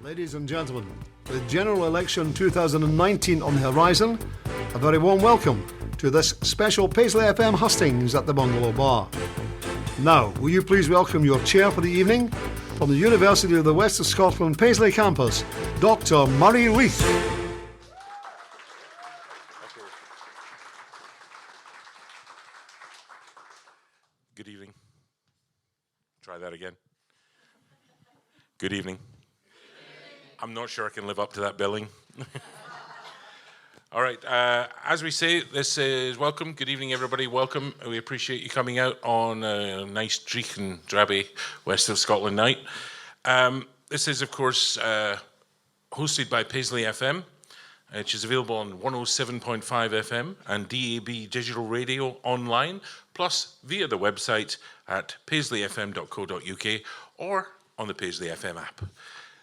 Ladies and gentlemen, with General Election 2019 on the horizon, a very warm welcome to this special Paisley FM Hustings at the Bungalow Bar. Now, will you please welcome your chair for the evening, from the University of the West of Scotland Paisley campus, Dr Murray Leith. Good evening. Try that again. Good evening. I'm not sure I can live up to that billing. All right, as we say, this is welcome. Good evening, everybody. Welcome. We appreciate you coming out on a nice dreich and drabby West of Scotland night. This is, of course, hosted by Paisley FM, which is available on 107.5 FM and DAB digital radio online, plus via the website at paisleyfm.co.uk or on the Paisley FM app.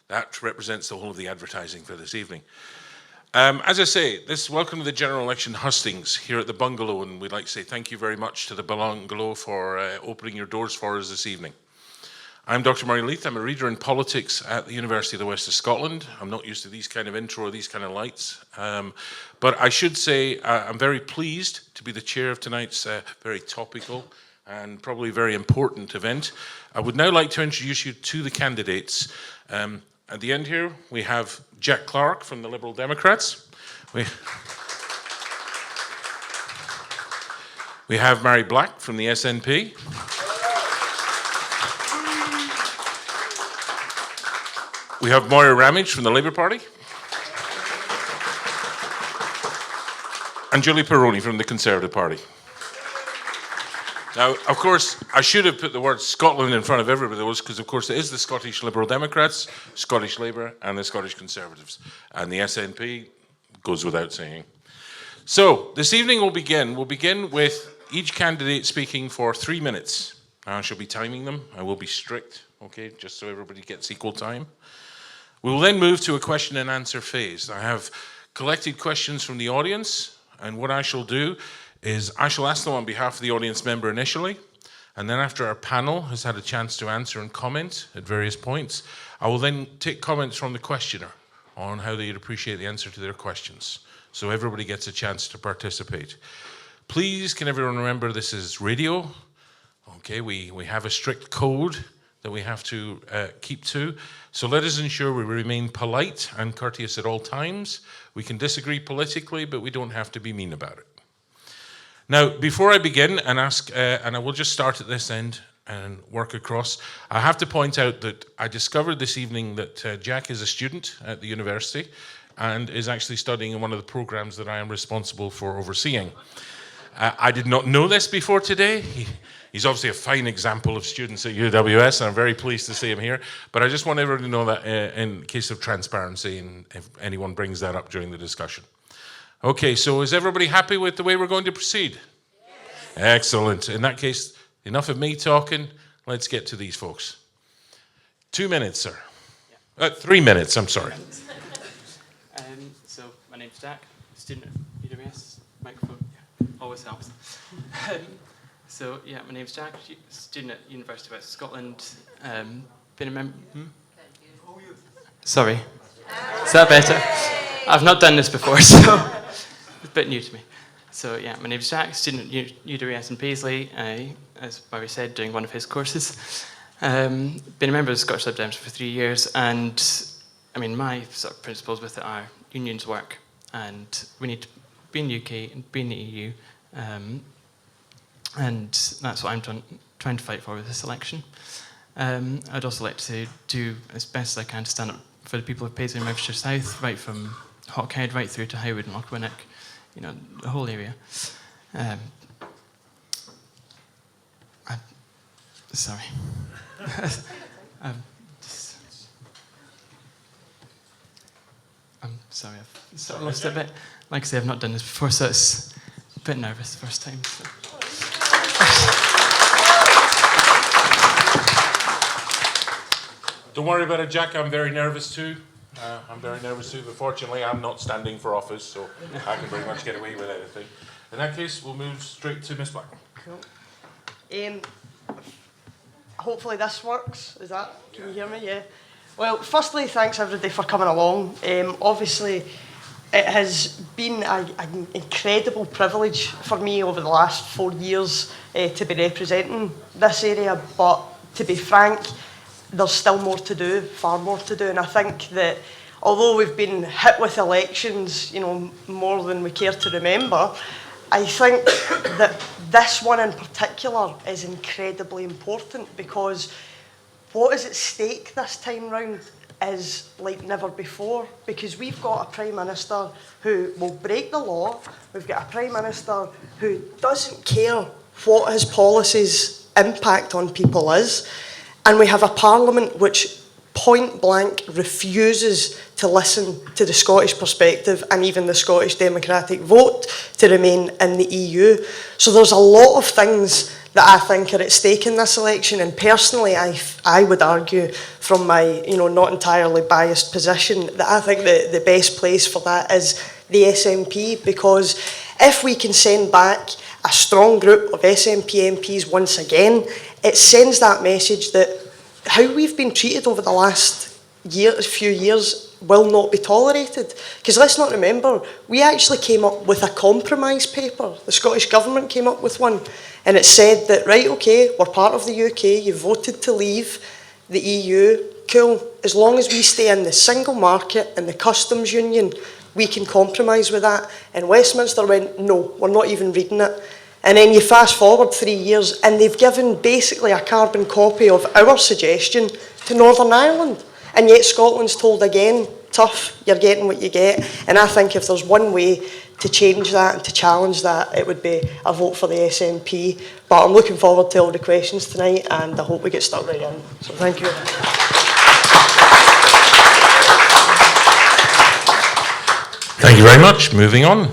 That represents the whole of the advertising for this evening. As I say, this welcome to the general election hustings here at the Bungalow, and we'd like to say thank you very much to the Bungalow for opening your doors for us this evening. I'm Dr Murray Leith. I'm a reader in politics at the University of the West of Scotland. I'm not used to these kind of intro or these kind of lights. But I should say I'm very pleased to be the chair of tonight's very topical and probably very important event. I would now like to introduce you to the candidates. At the end here, we have Jack Clark from the Liberal Democrats. We have Mhairi Black from the SNP. We have Moira Ramage from the Labour Party. And Julie Pirone from the Conservative Party. Now, of course, I should have put the word Scotland in front of everybody of those, because, of course, it is the Scottish Liberal Democrats, Scottish Labour, and the Scottish Conservatives. And the SNP goes without saying. So, this evening we'll begin. We'll begin with each candidate speaking for 3 minutes. I shall be timing them. I will be strict, okay, just so everybody gets equal time. We will then move to a question and answer phase. I have collected questions from the audience, and what I shall do is I shall ask them on behalf of the audience member initially, and then after our panel has had a chance to answer and comment at various points, I will then take comments from the questioner on how they'd appreciate the answer to their questions. So everybody gets a chance to participate. Please, can everyone remember this is radio? Okay, we have a strict code that we have to keep to. So let us ensure we remain polite and courteous at all times. We can disagree politically, but we don't have to be mean about it. Now, before I begin and ask, and I will just start at this end and work across, I have to point out that I discovered this evening that Jack is a student at the university and is actually studying in one of the programs that I am responsible for overseeing. I did not know this before today. He's obviously a fine example of students at UWS, and I'm very pleased to see him here. But I just want everyone to know that in case of transparency, and if anyone brings that up during the discussion. Okay, so is everybody happy with the way we're going to proceed? Yes. Excellent. In that case, enough of me talking. Let's get to these folks. 2 minutes, sir. Yeah. 3 minutes, I'm sorry. So, my name's Jack, student at UWS. Microphone, yeah, always helps. My name's Jack, student at University of West of Scotland. Been a member... Sorry. Is that better? I've not done this before, so... It's a bit new to me. So yeah, my name's Jack, student at UWS in Paisley, as Murray said, doing one of his courses. Been a member of the Scottish Lib Dems for 3 years, and I mean, my sort of principles with it are unions work, and we need to be in the UK and be in the EU, and that's what I'm trying to fight for with this election. I'd also like to do as best as I can to stand up for the people of Paisley and Renfrewshire South, right from Hawkhead right through to Highwood and Lochwinnock. You know, the whole area. Sorry. I'm sorry, I've sort of lost it a bit. Like I say, I've not done this before, so it's a bit nervous the first time. So. Don't worry about it, Jack. I'm very nervous too. But fortunately I'm not standing for office, so I can pretty much get away with anything. In that case, we'll move straight to Miss Black. Cool. Hopefully this works. Is that? Can you hear me? Yeah. Well, firstly, thanks everybody for coming along. Obviously, it has been an incredible privilege for me over the last 4 years to be representing this area, but to be frank, there's still more to do, far more to do, and I think that although we've been hit with elections, more than we care to remember, I think that this one in particular is incredibly important, because what is at stake this time round is like never before, because we've got a Prime Minister who will break the law, we've got a Prime Minister who doesn't care what his policies' impact on people is, and we have a Parliament which point blank refuses to listen to the Scottish perspective and even the Scottish democratic vote to remain in the EU. So there's a lot of things that I think are at stake in this election, and personally I would argue from my not entirely biased position that I think the best place for that is the SNP, because if we can send back a strong group of SNP MPs once again, it sends that message that how we've been treated over the last few years will not be tolerated. Because let's not remember, we actually came up with a compromise paper. The Scottish Government came up with one, and it said that, right, okay, we're part of the UK, you voted to leave the EU, cool, as long as we stay in the single market and the customs union, we can compromise with that. And Westminster went, no, we're not even reading it. And then you fast forward 3 years and they've given basically a carbon copy of our suggestion to Northern Ireland. And yet Scotland's told again, tough, you're getting what you get. And I think if there's one way to change that and to challenge that, it would be a vote for the SNP. But I'm looking forward to all the questions tonight, and I hope we get stuck right in. So thank you. Thank you very much. Moving on.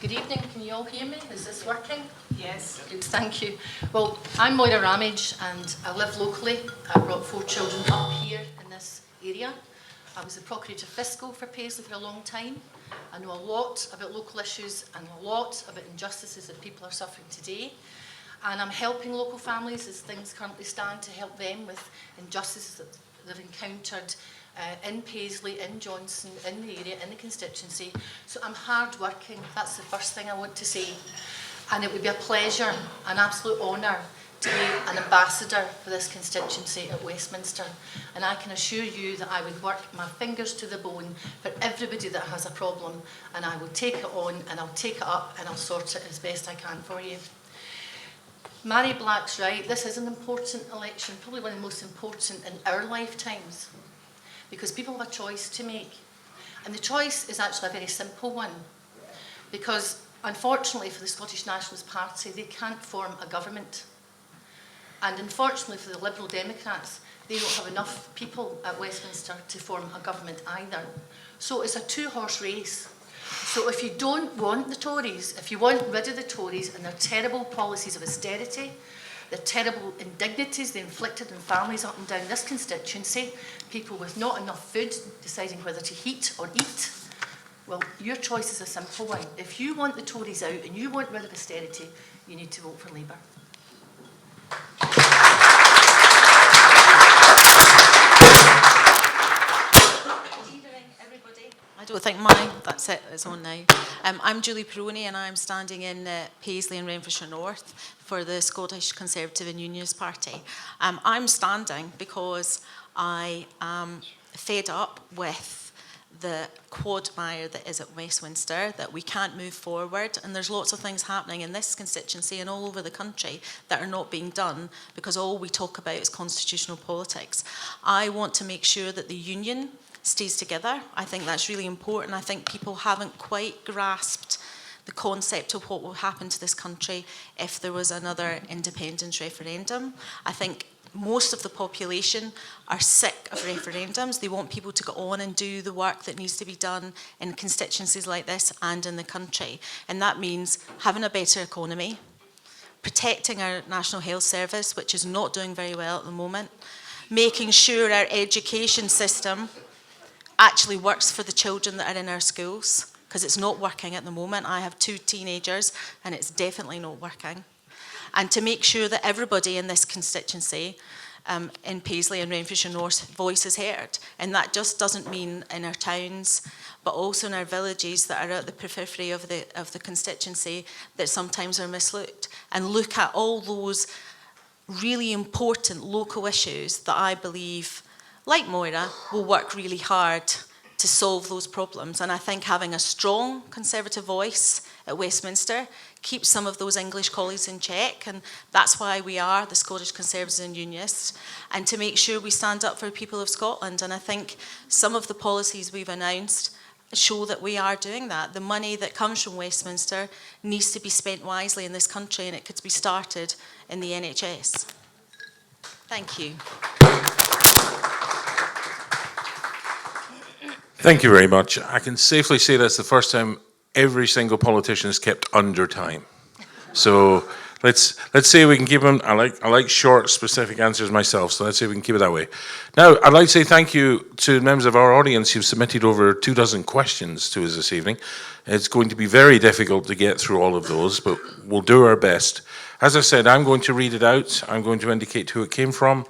Good evening. Can you all hear me? Is this working? Yes. Good. Thank you. Well, I'm Moira Ramage, and I live locally. I brought 4 children up here in this area. I was the Procurator Fiscal for Paisley for a long time. I know a lot about local issues and a lot about injustices that people are suffering today. And I'm helping local families as things currently stand to help them with injustices that they've encountered in Paisley, in Johnson, in the area, in the constituency. So I'm hard working. That's the first thing I want to say. And it would be a pleasure, an absolute honour, to be an ambassador for this constituency at Westminster. And I can assure you that I would work my fingers to the bone for everybody that has a problem, and I will take it on and I'll take it up and I'll sort it as best I can for you. Mhairi Black's right, this is an important election, probably one of the most important in our lifetimes, because people have a choice to make. And the choice is actually a very simple one, because unfortunately for the Scottish Nationalist Party, they can't form a government. And unfortunately for the Liberal Democrats, they don't have enough people at Westminster to form a government either. So it's a 2-horse race. So if you don't want the Tories, if you want rid of the Tories and their terrible policies of austerity, the terrible indignities they inflicted on families up and down this constituency, people with not enough food deciding whether to heat or eat, well, your choice is a simple one. If you want the Tories out and you want rid of austerity, you need to vote for Labour. I don't think that's it, it's on now. I'm Julie Pirone, and I'm standing in Paisley and Renfrewshire North for the Scottish Conservative and Unionist Party. I'm standing because I am fed up with the quagmire that is at Westminster, that we can't move forward, and there's lots of things happening in this constituency and all over the country that are not being done because all we talk about is constitutional politics. I want to make sure that the union stays together. I think that's really important. I think people haven't quite grasped the concept of what will happen to this country if there was another independence referendum. I think most of the population are sick of referendums. They want people to go on and do the work that needs to be done in constituencies like this and in the country. And that means having a better economy, protecting our National Health Service, which is not doing very well at the moment, making sure our education system actually works for the children that are in our schools, because it's not working at the moment. I have 2 teenagers and it's definitely not working. And to make sure that everybody in this constituency in Paisley and Renfrewshire North voice is heard. And that just doesn't mean in our towns, but also in our villages that are at the periphery of the constituency that sometimes are mislooked. And look at all those really important local issues that I believe, like Moira, will work really hard to solve those problems. And I think having a strong Conservative voice at Westminster keeps some of those English colleagues in check, and that's why we are the Scottish Conservatives and Unionists, and to make sure we stand up for the people of Scotland. And I think some of the policies we've announced show that we are doing that. The money that comes from Westminster needs to be spent wisely in this country, and it could be started in the NHS. Thank you. Thank you very much. I can safely say that's the first time every single politician is kept under time. So let's see if we can keep them. I like short, specific answers myself, so let's see if we can keep it that way. Now, I'd like to say thank you to members of our audience who've submitted over 24 questions to us this evening. It's going to be very difficult to get through all of those, but we'll do our best. As I said, I'm going to read it out. I'm going to indicate who it came from.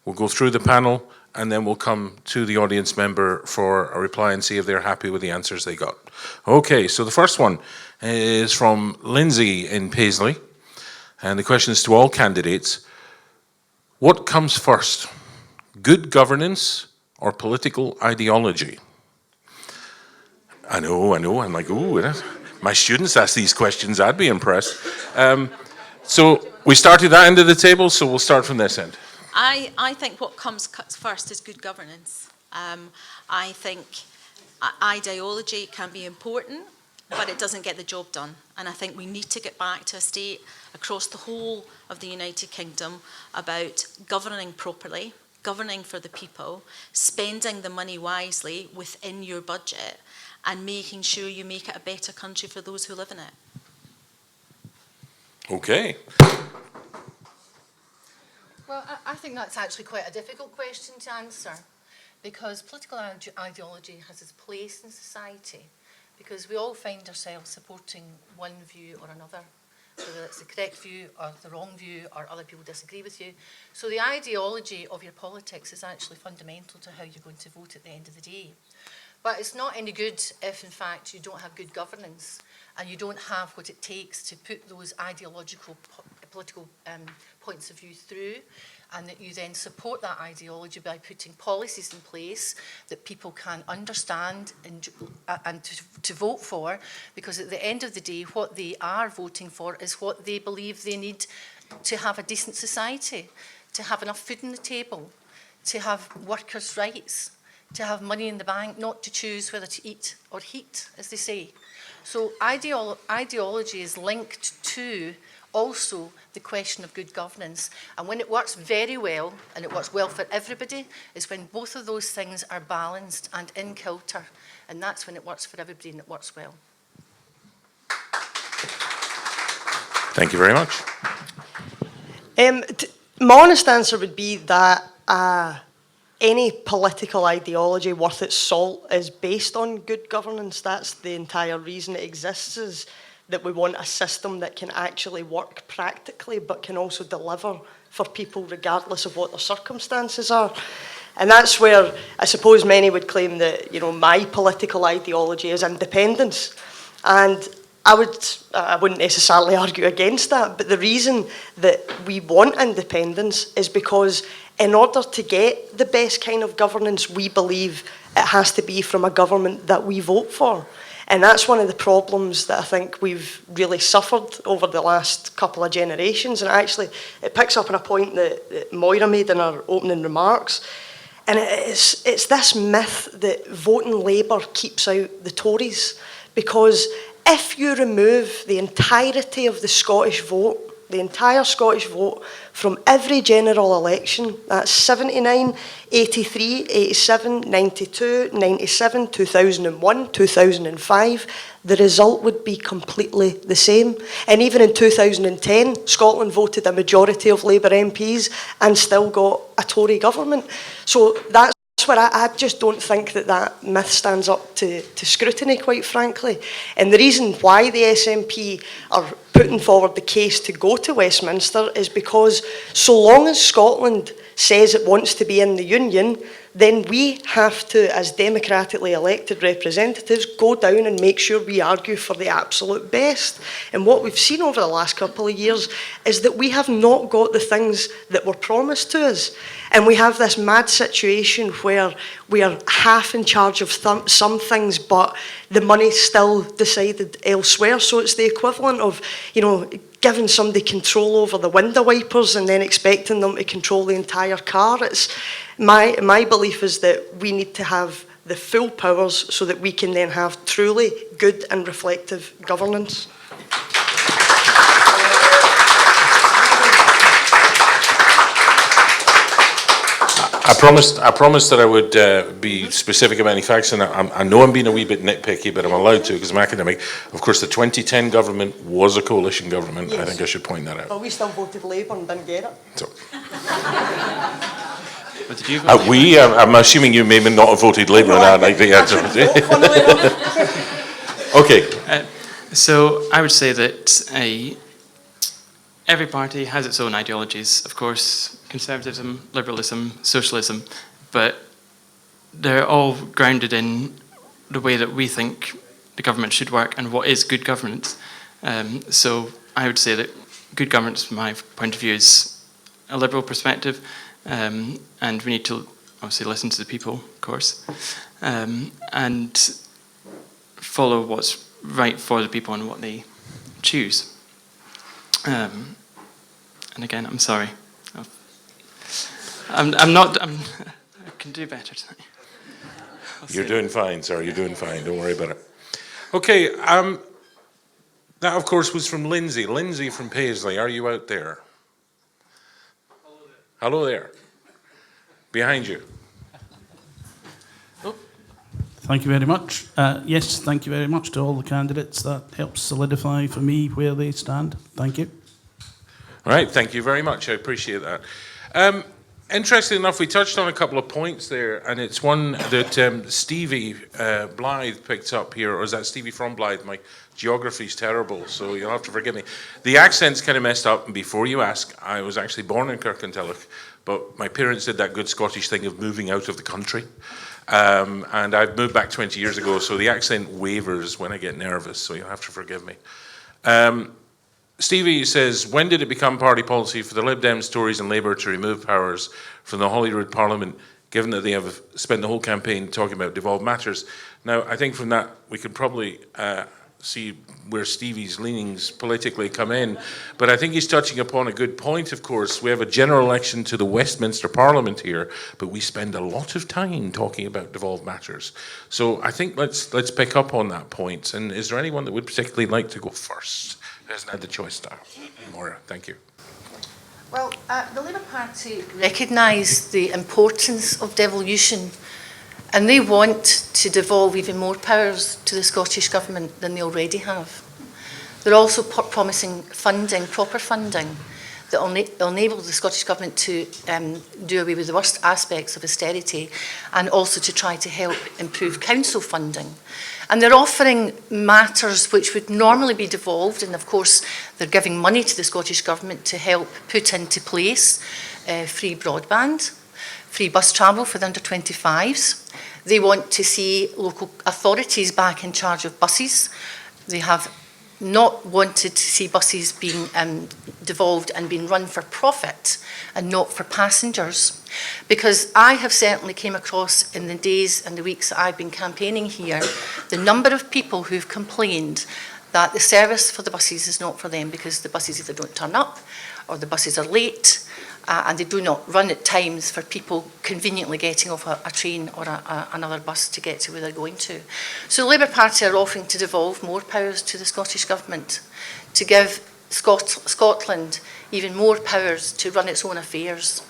We'll go through the panel, and then we'll come to the audience member for a reply and see if they're happy with the answers they got. Okay, so the first one is from Lindsay in Paisley, and the question is to all candidates: what comes first, good governance or political ideology? I know, I'm like, ooh, my students ask these questions, I'd be impressed. So we started that end of the table, so we'll start from this end. I think what comes first is good governance. I think ideology can be important, but it doesn't get the job done. And I think we need to get back to a state across the whole of the United Kingdom about governing properly, governing for the people, spending the money wisely within your budget, and making sure you make it a better country for those who live in it. Okay. Well, I think that's actually quite a difficult question to answer, because political ideology has its place in society, because we all find ourselves supporting one view or another, whether it's the correct view or the wrong view or other people disagree with you. So the ideology of your politics is actually fundamental to how you're going to vote at the end of the day. But it's not any good if, in fact, you don't have good governance and you don't have what it takes to put those ideological political points of view through, and that you then support that ideology by putting policies in place that people can understand and to vote for, because at the end of the day, what they are voting for is what they believe they need to have a decent society, to have enough food on the table, to have workers' rights, to have money in the bank, not to choose whether to eat or heat, as they say. So ideology is linked to also the question of good governance. And when it works very well, and it works well for everybody, is when both of those things are balanced and in kilter. And that's when it works for everybody and it works well. Thank you very much. My honest answer would be that any political ideology worth its salt is based on good governance. That's the entire reason it exists, is that we want a system that can actually work practically but can also deliver for people regardless of what their circumstances are. And that's where I suppose many would claim that, you know, my political ideology is independence. And I wouldn't necessarily argue against that, but the reason that we want independence is because in order to get the best kind of governance, we believe it has to be from a government that we vote for. And that's one of the problems that I think we've really suffered over the last couple of generations. And actually, it picks up on a point that Moira made in her opening remarks. And it's this myth that voting Labour keeps out the Tories. Because if you remove the entirety of the Scottish vote, the entire Scottish vote from every general election, that's 79, 83, 87, 92, 97, 2001, 2005, the result would be completely the same. And even in 2010, Scotland voted a majority of Labour MPs and still got a Tory government. So that's where I just don't think that myth stands up to scrutiny, quite frankly. And the reason why the SNP are putting forward the case to go to Westminster is because so long as Scotland says it wants to be in the Union, then we have to, as democratically elected representatives, go down and make sure we argue for the absolute best. And what we've seen over the last couple of years is that we have not got the things that were promised to us. And we have this mad situation where we are half in charge of some things, but the money's still decided elsewhere. So it's the equivalent of, giving somebody control over the window wipers and then expecting them to control the entire car. It's my belief is that we need to have the full powers so that we can then have truly good and reflective governance. I promised that I would be specific about any facts, and I know I'm being a wee bit nitpicky, but I'm allowed to because I'm academic. Of course, the 2010 government was a coalition government. Yes. I think I should point that out. Well, we still voted Labour and didn't get it. So. But did you vote I'm assuming you may not have voted Labour on that. Okay. So I would say that every party has its own ideologies, of course, conservatism, liberalism, socialism, but they're all grounded in the way that we think the government should work and what is good governance. So I would say that good governance, from my point of view, is a liberal perspective, and we need to obviously listen to the people, of course, and follow what's right for the people and what they choose. And again, I'm sorry. I can do better tonight. You're doing fine, sir. You're doing fine. Don't worry about it. Okay. That, of course, was from Lindsay. Lindsay from Paisley. Are you out there? Hello there. Behind you. Thank you very much. Yes, thank you very much to all the candidates. That helps solidify for me where they stand. Thank you. All right, thank you very much. I appreciate that. Interestingly enough, we touched on a couple of points there, and it's one that Stevie Blythe picked up here, or is that Stevie from Blythe? My geography's terrible, so you'll have to forgive me. The accent's kind of messed up, and before you ask, I was actually born in Kirkintilloch, but my parents did that good Scottish thing of moving out of the country. And I've moved back 20 years ago, so the accent wavers when I get nervous, so you'll have to forgive me. Stevie says, when did it become party policy for the Lib Dems, Tories and Labour to remove powers from the Holyrood Parliament, given that they have spent the whole campaign talking about devolved matters? Now, I think from that we could probably see where Stevie's leanings politically come in, but I think he's touching upon a good point, of course. We have a general election to the Westminster Parliament here, but we spend a lot of time talking about devolved matters. So I think let's pick up on that point. And is there anyone that would particularly like to go first? Who hasn't had the choice now? Moira, thank you. Well, the Labour Party recognise the importance of devolution, and they want to devolve even more powers to the Scottish Government than they already have. They're also promising funding, proper funding, that will enable the Scottish Government to do away with the worst aspects of austerity, and also to try to help improve council funding. And they're offering matters which would normally be devolved, and of course they're giving money to the Scottish Government to help put into place free broadband, free bus travel for the under-25s. They want to see local authorities back in charge of buses. They have not wanted to see buses being devolved and being run for profit and not for passengers. Because I have certainly came across in the days and the weeks that I've been campaigning here, the number of people who've complained that the service for the buses is not for them because the buses either don't turn up or the buses are late and they do not run at times for people conveniently getting off a train or another bus to get to where they're going to. So the Labour Party are offering to devolve more powers to the Scottish Government, to give Scotland even more powers to run its own affairs.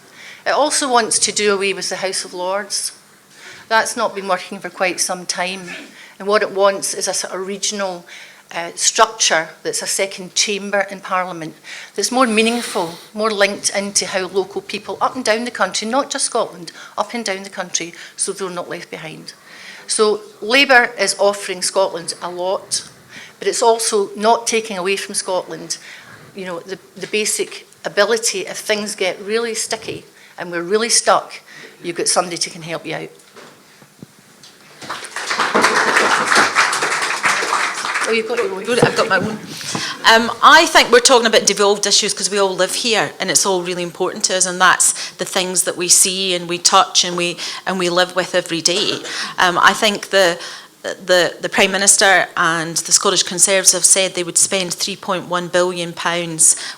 It also wants to do away with the House of Lords. That's not been working for quite some time. And what it wants is a sort of regional structure that's a second chamber in Parliament that's more meaningful, more linked into how local people up and down the country, not just Scotland, up and down the country, so they're not left behind. So Labour is offering Scotland a lot, but it's also not taking away from Scotland, you know, the basic ability, if things get really sticky and we're really stuck, you've got somebody who can help you out. Oh, you've got your own. I've got my own. I think we're talking about devolved issues because we all live here and it's all really important to us, and that's the things that we see and we touch and we live with every day. I think the Prime Minister and the Scottish Conservatives have said they would spend £3.1 billion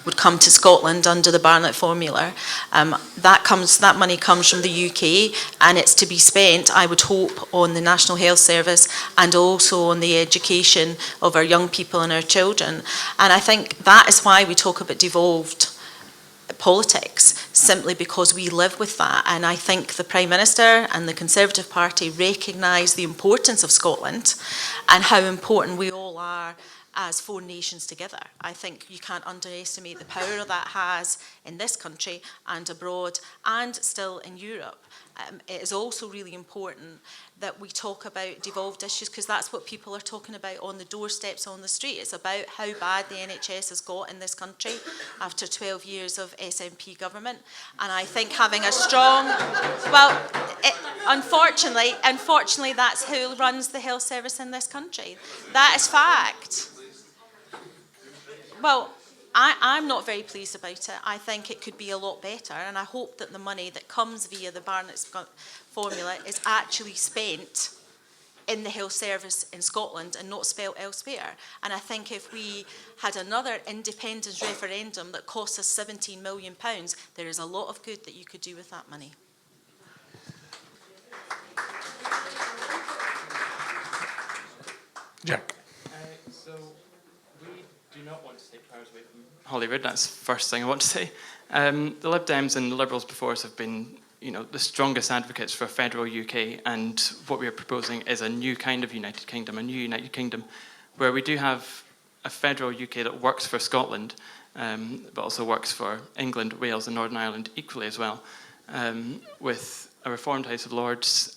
would come to Scotland under the Barnett formula. That money comes from the UK, and it's to be spent, I would hope, on the National Health Service and also on the education of our young people and our children. And I think that is why we talk about devolved politics, simply because we live with that. And I think the Prime Minister and the Conservative Party recognise the importance of Scotland and how important we all are as four nations together. I think you can't underestimate the power that has in this country and abroad and still in Europe. It is also really important that we talk about devolved issues because that's what people are talking about on the doorsteps on the street. It's about how bad the NHS has got in this country after 12 years of SNP government. And I think having a strong, well, unfortunately, that's who runs the health service in this country. That is fact. Well, I'm not very pleased about it. I think it could be a lot better, and I hope that the money that comes via the Barnett formula is actually spent in the health service in Scotland and not spent elsewhere. And I think if we had another independence referendum that cost us £17 million, there is a lot of good that you could do with that money. Jack. So we do not want to take powers away from Holyrood. That's the first thing I want to say. The Lib Dems and the Liberals before us have been, you know, the strongest advocates for a federal UK, and what we are proposing is a new kind of United Kingdom, a new United Kingdom, where we do have a federal UK that works for Scotland, but also works for England, Wales, and Northern Ireland equally as well, with a reformed House of Lords,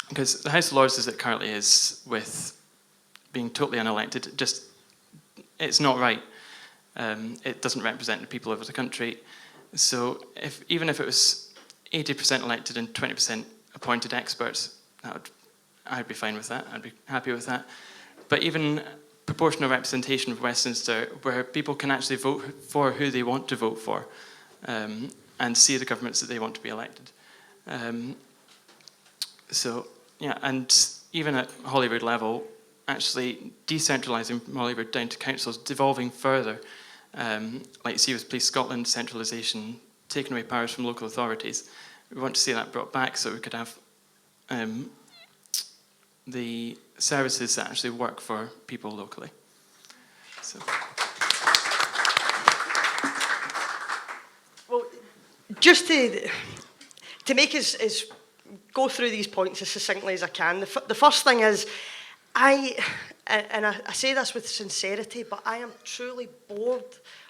because the House of Lords as it currently is, with being totally unelected, it's not right. It doesn't represent the people of the country. So even if it was 80% elected and 20% appointed experts, I'd be fine with that. I'd be happy with that. But even proportional representation of Westminster, where people can actually vote for who they want to vote for, and see the governments that they want to be elected. So yeah, and even at Holyrood level, actually decentralising Holyrood down to councils, devolving further, like you see with Police Scotland, centralisation, taking away powers from local authorities. We want to see that brought back so we could have the services that actually work for people locally. So. Well, just to make us go through these points as succinctly as I can, the first thing is, I say this with sincerity, but I am truly bored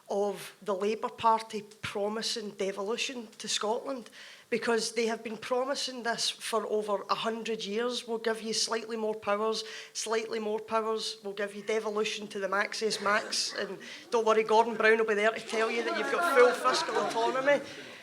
of the Labour Party promising devolution to Scotland, because they have been promising this for over 100 years. We'll give you slightly more powers, we'll give you devolution to the max's max, and don't worry, Gordon Brown will be there to tell you that you've got full fiscal autonomy.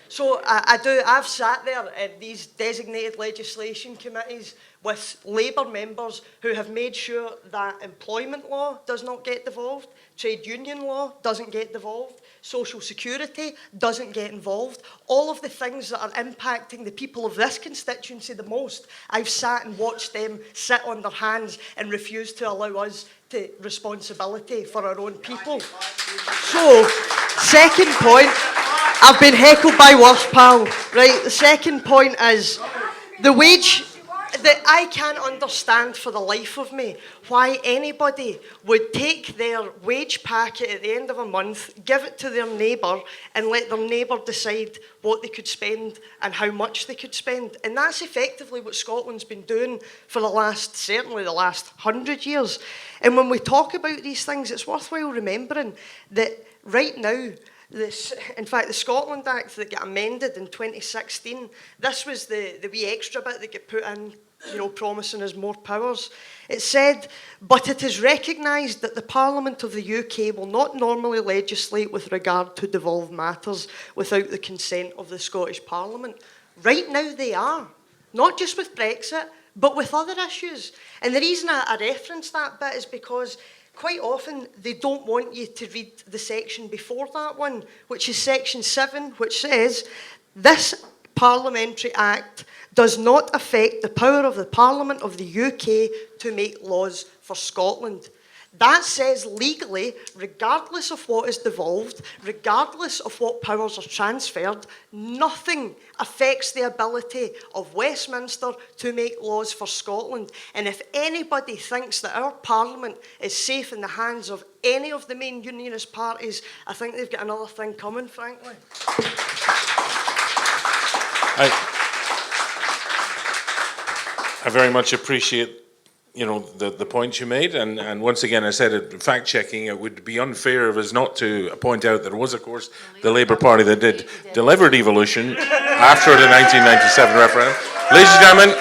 So I've sat there in these designated legislation committees with Labour members who have made sure that employment law does not get devolved, trade union law doesn't get devolved, social security doesn't get involved. All of the things that are impacting the people of this constituency the most, I've sat and watched them sit on their hands and refuse to allow us to responsibility for our own people. So, second point, I've been heckled by worse, pal. Right, the second point is the wage that I can't understand for the life of me why anybody would take their wage packet at the end of a month, give it to their neighbour, and let their neighbour decide what they could spend and how much they could spend. And that's effectively what Scotland's been doing for certainly the last 100 years. And when we talk about these things, it's worthwhile remembering that right now, in fact, the Scotland Act that got amended in 2016, this was the wee extra bit that got put in promising us more powers. It said, but it is recognised that the Parliament of the UK will not normally legislate with regard to devolved matters without the consent of the Scottish Parliament. Right now they are, not just with Brexit, but with other issues. And the reason I reference that bit is because quite often they don't want you to read the section before that one, which is section 7, which says, this Parliamentary Act does not affect the power of the Parliament of the UK to make laws for Scotland. That says legally, regardless of what is devolved, regardless of what powers are transferred, nothing affects the ability of Westminster to make laws for Scotland. And if anybody thinks that our Parliament is safe in the hands of any of the main unionist parties, I think they've got another thing coming, frankly. I very much appreciate, the points you made, and once again, I said it, fact-checking, it would be unfair of us not to point out that it was, of course, the Labour Party that did deliver devolution after the 1997 referendum. Ladies and gentlemen,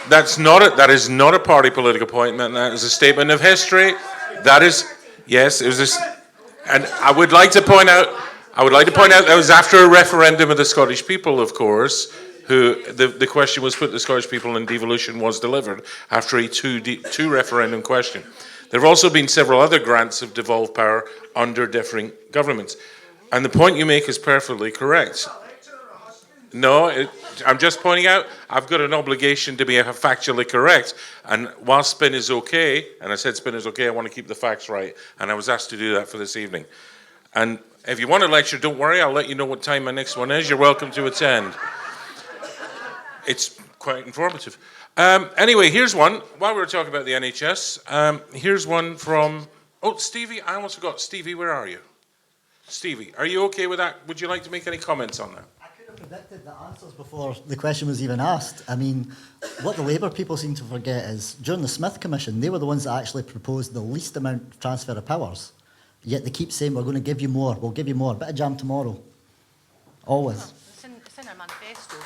that is not a party political appointment. That is a statement of history. That is, yes, it was this, and I would like to point out that was after a referendum of the Scottish people, of course, who the question was put to the Scottish people and devolution was delivered after a two referendum question. There have also been several other grants of devolved power under differing governments. And the point you make is perfectly correct. No, I'm just pointing out, I've got an obligation to be factually correct. And while spin is okay, and I said spin is okay, I want to keep the facts right. And I was asked to do that for this evening. And if you want a lecture, don't worry, I'll let you know what time my next one is. You're welcome to attend. It's quite informative. Anyway, here's one. While we were talking about the NHS, here's one from... Oh, Stevie, I almost forgot. Stevie, where are you? Stevie, are you okay with that? Would you like to make any comments on that? I could have predicted the answers before the question was even asked. I mean, what the Labour people seem to forget is, during the Smith Commission, they were the ones that actually proposed the least amount of transfer of powers. Yet they keep saying, we're going to give you more, we'll give you more. Bit of jam tomorrow. Always. It's in our manifesto.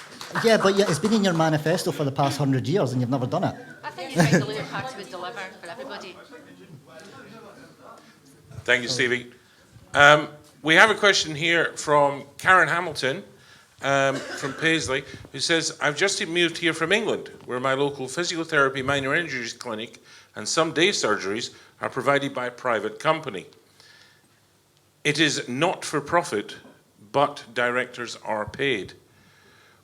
Yeah, but it's been in your manifesto for the past 100 years and you've never done it. I think you're right, the Labour Party would deliver for everybody. Thank you, Stevie. We have a question here from Karen Hamilton from Paisley, who says, I've just moved here from England, where my local physiotherapy minor injuries clinic and some day surgeries are provided by a private company. It is not for profit, but directors are paid.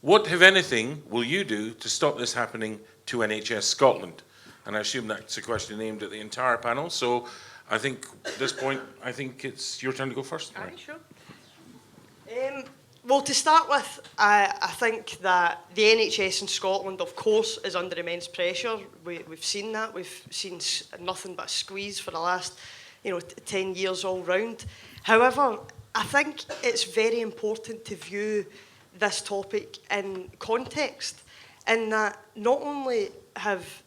What, if anything, will you do to stop this happening to NHS Scotland? And I assume that's a question aimed at the entire panel. So I think at this point, I think it's your turn to go first. Are you sure? Well, to start with, I think that the NHS in Scotland, of course, is under immense pressure. We've seen that. We've seen nothing but a squeeze for the last 10 years all round. However, I think it's very important to view this topic in context, in that not only have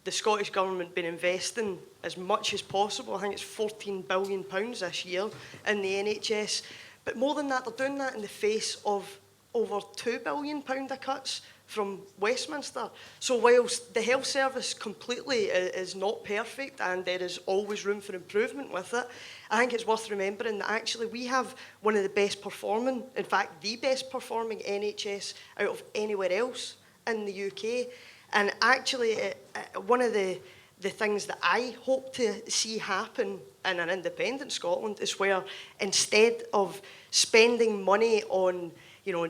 the Scottish Government been investing as much as possible, I think it's £14 billion this year in the NHS, but more than that, they're doing that in the face of over £2 billion of cuts from Westminster. So whilst the health service completely is not perfect and there is always room for improvement with it, I think it's worth remembering that actually we have one of the best performing, in fact the best performing NHS out of anywhere else in the UK. And actually one of the things that I hope to see happen in an independent Scotland is where instead of spending money on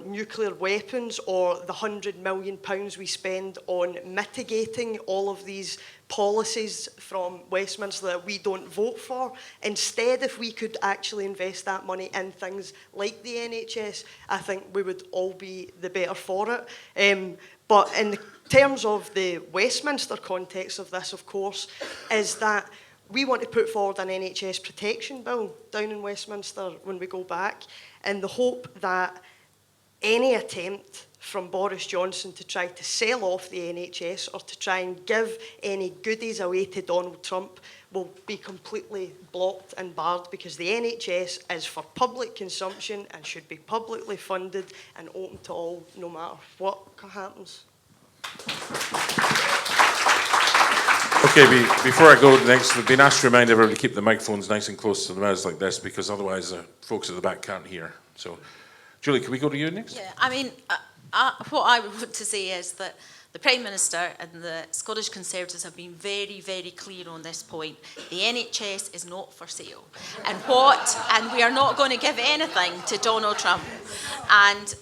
nuclear weapons or the £100 million we spend on mitigating all of these policies from Westminster that we don't vote for. Instead, if we could actually invest that money in things like the NHS, I think we would all be the better for it. But in terms of the Westminster context of this, of course, is that we want to put forward an NHS protection bill down in Westminster when we go back, in the hope that any attempt from Boris Johnson to try to sell off the NHS or to try and give any goodies away to Donald Trump will be completely blocked and barred, because the NHS is for public consumption and should be publicly funded and open to all, no matter what happens. Okay, before I go next, we've been asked to remind everybody to keep the microphones nice and close to the mouths like this, because otherwise folks at the back can't hear. So, Julie, can we go to you next? Yeah, I mean, what I would want to say is that the Prime Minister and the Scottish Conservatives have been very, very clear on this point. The NHS is not for sale. And we are not going to give anything to Donald Trump. And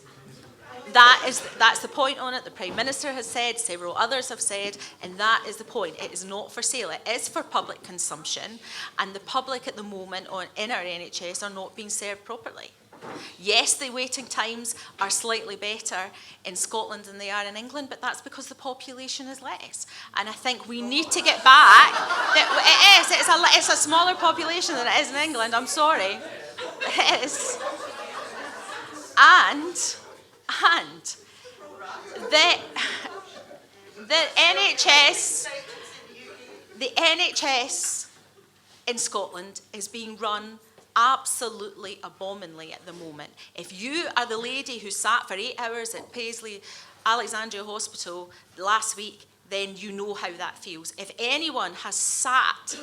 that's the point on it. The Prime Minister has said, several others have said, and that is the point. It is not for sale. It is for public consumption, and the public at the moment in our NHS are not being served properly. Yes, the waiting times are slightly better in Scotland than they are in England, but that's because the population is less. And I think we need to get back. It's a smaller population than it is in England, I'm sorry. It is. And the NHS in Scotland is being run absolutely abominably at the moment. If you are the lady who sat for 8 hours at Paisley Alexandria Hospital last week, then you know how that feels. If anyone has sat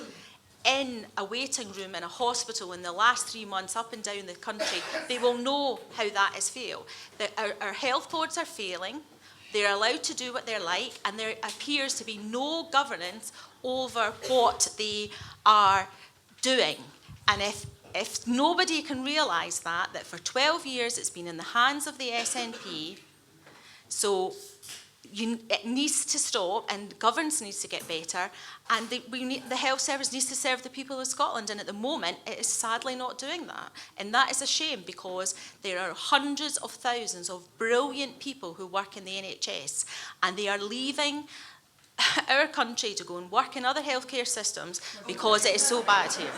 in a waiting room in a hospital in the last 3 months up and down the country, they will know how that is feel. Our health boards are failing, they're allowed to do what they're like, and there appears to be no governance over what they are doing. And if nobody can realise that for 12 years it's been in the hands of the SNP, so it needs to stop, and governance needs to get better, and the health service needs to serve the people of Scotland, and at the moment it is sadly not doing that. And that is a shame, because there are hundreds of thousands of brilliant people who work in the NHS, and they are leaving our country to go and work in other healthcare systems because it is so bad here.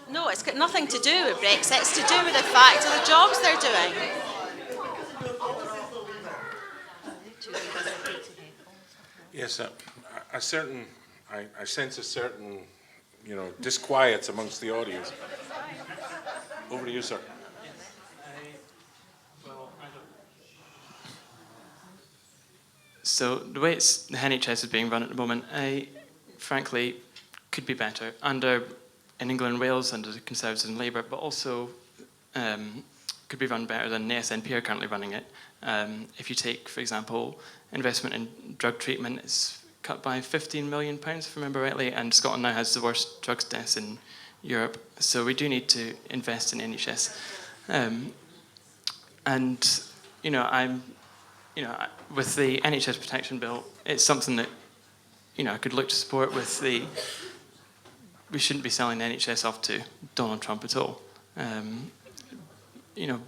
No, it's got nothing to do with Brexit, it's to do with the fact of the jobs they're doing. Yes, I sense a certain, disquiet amongst the audience. Over to you, sir. So the way the NHS is being run at the moment, frankly, could be better in England and Wales under the Conservatives and Labour, but also could be run better than the SNP are currently running it. If you take, for example, investment in drug treatment, it's cut by £15 million, if I remember rightly, and Scotland now has the worst drugs deaths in Europe. So we do need to invest in NHS. With the NHS protection bill, it's something that, I could look to support with we shouldn't be selling the NHS off to Donald Trump at all. You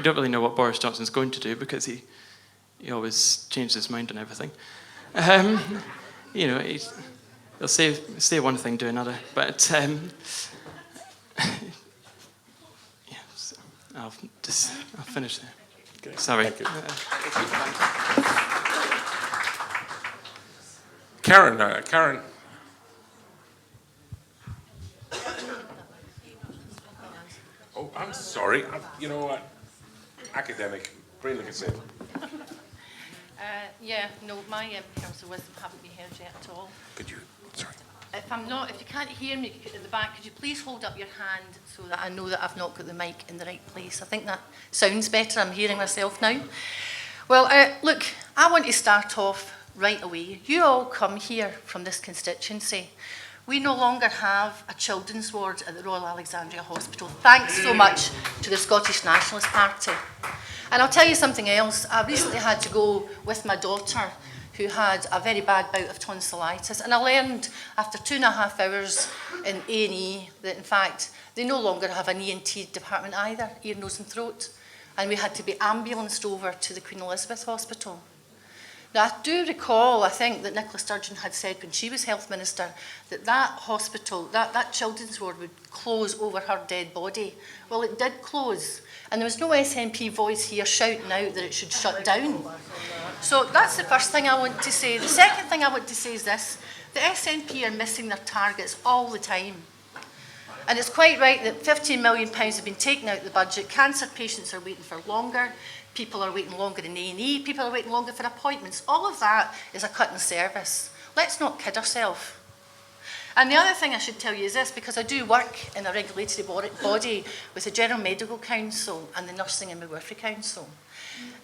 don't really know what Boris Johnson's going to do, because he always changes his mind on everything. He'll say one thing, do another. But I'll finish there. Okay. Sorry. Thank you. Karen. Oh, I'm sorry. You know what? Academic. Brain like I said. My terms of wisdom haven't been heard yet at all. Could you? Sorry. If you can't hear me at the back, could you please hold up your hand so that I know that I've not got the mic in the right place? I think that sounds better. I'm hearing myself now. Well, look, I want to start off right away. You all come here from this constituency. We no longer have a children's ward at the Royal Alexandria Hospital, thanks so much to the Scottish Nationalist Party. And I'll tell you something else. I recently had to go with my daughter, who had a very bad bout of tonsillitis, and I learned after 2.5 hours in A&E that in fact they no longer have an ENT department either, ear, nose and throat, and we had to be ambulanced over to the Queen Elizabeth Hospital. Now, I do recall, I think, that Nicola Sturgeon had said when she was Health Minister that that hospital, that children's ward would close over her dead body. Well, it did close, and there was no SNP voice here shouting out that it should shut down. So that's the first thing I want to say. The second thing I want to say is this. The SNP are missing their targets all the time. And it's quite right that £15 million have been taken out of the budget. Cancer patients are waiting for longer. People are waiting longer in A&E, people are waiting longer for appointments. All of that is a cut in service. Let's not kid ourselves. And the other thing I should tell you is this, because I do work in a regulatory body with the General Medical Council and the Nursing and Midwifery Council.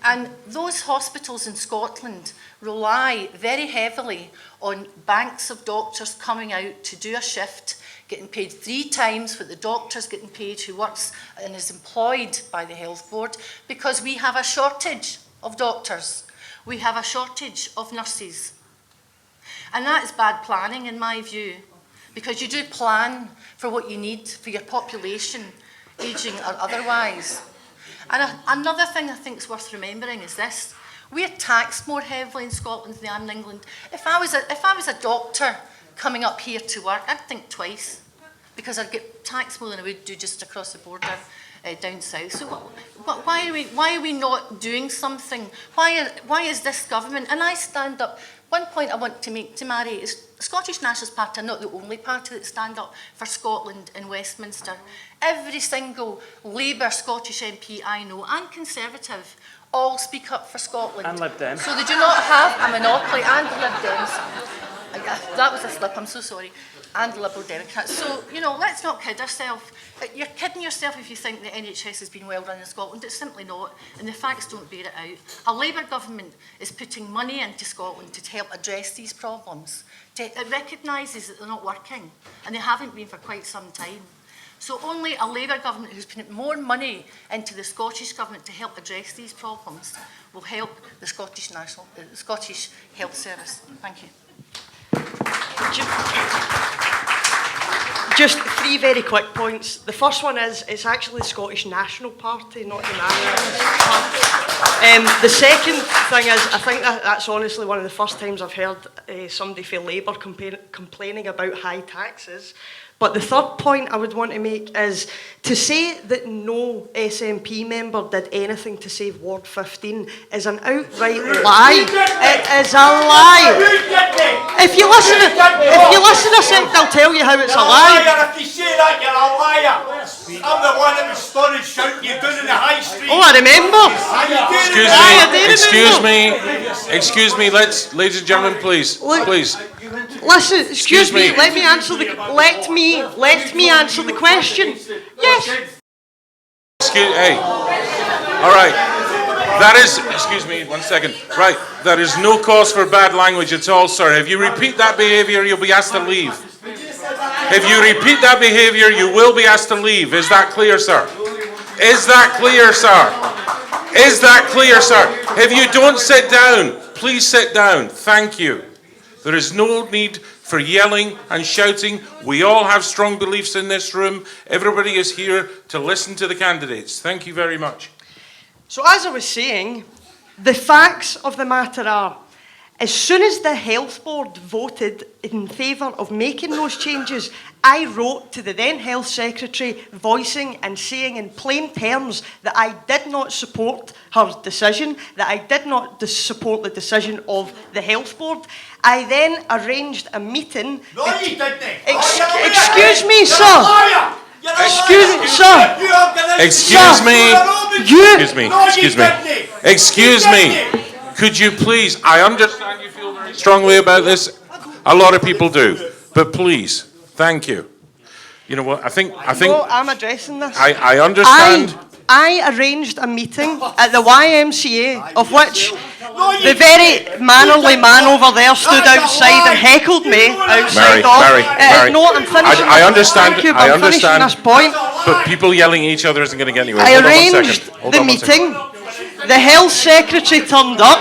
And those hospitals in Scotland rely very heavily on banks of doctors coming out to do a shift, getting paid 3 times what the doctor's getting paid who works and is employed by the health board, because we have a shortage of doctors. We have a shortage of nurses. And that is bad planning in my view, because you do plan for what you need for your population, ageing or otherwise. And another thing I think is worth remembering is this. We are taxed more heavily in Scotland than they are in England. If I was a doctor coming up here to work, I'd think twice, because I'd get taxed more than I would do just across the border down south. So why are we not doing something? Why is this government, and I stand up, one point I want to make to Mhairi is the Scottish Nationalist Party are not the only party that stand up for Scotland in Westminster. Every single Labour Scottish MP I know, and Conservative, all speak up for Scotland. And Lib Dem. So they do not have a monopoly, and Lib Dems. That was a slip, I'm so sorry. And Liberal Democrats. So, you know, let's not kid ourselves. You're kidding yourself if you think the NHS has been well run in Scotland. It's simply not, and the facts don't bear it out. A Labour government is putting money into Scotland to help address these problems. It recognises that they're not working, and they haven't been for quite some time. So only a Labour government who's putting more money into the Scottish government to help address these problems will help the Scottish Health Service. Thank you. Just 3 very quick points. The first one is, it's actually the Scottish National Party, not the Nationalist Party. The second thing is, I think that's honestly one of the first times I've heard somebody for Labour complaining about high taxes. But the third point I would want to make is to say that no SNP member did anything to save Ward 15 is an outright lie. It is a lie. If you listen a sec, they'll tell you how it's a lie. If you say that, you're a liar. I'm the one that was stood and shouting you down in the high street. Oh, I remember. Excuse me, ladies and gentlemen, please. Listen, excuse me, let me answer the question. Yes. Hey. All right. That is, excuse me, 1 second. Right, that is no cause for bad language at all, sir. If you repeat that behaviour, you'll be asked to leave. If you repeat that behaviour, you will be asked to leave. Is that clear, sir? Is that clear, sir? Is that clear, sir? If you don't sit down, please sit down. Thank you. There is no need for yelling and shouting. We all have strong beliefs in this room. Everybody is here to listen to the candidates. Thank you very much. So as I was saying, the facts of the matter are, as soon as the Health Board voted in favour of making those changes, I wrote to the then Health Secretary voicing and saying in plain terms that I did not support her decision, that I did not support the decision of the Health Board. I then arranged a meeting... No, you didn't. Excuse me, sir. Excuse me. Could you please, I understand you feel very strongly about this. A lot of people do. But please, thank you. You know what, I think... No, I'm addressing this. I understand. I arranged a meeting at the YMCA, of which the very mannerly man over there stood outside and heckled me outside. Mhairi. No, I'm finishing. I understand. Thank you, I I'm finishing understand. this point. But people yelling at each other isn't going to get anywhere. I arranged the meeting. The Health Secretary turned up.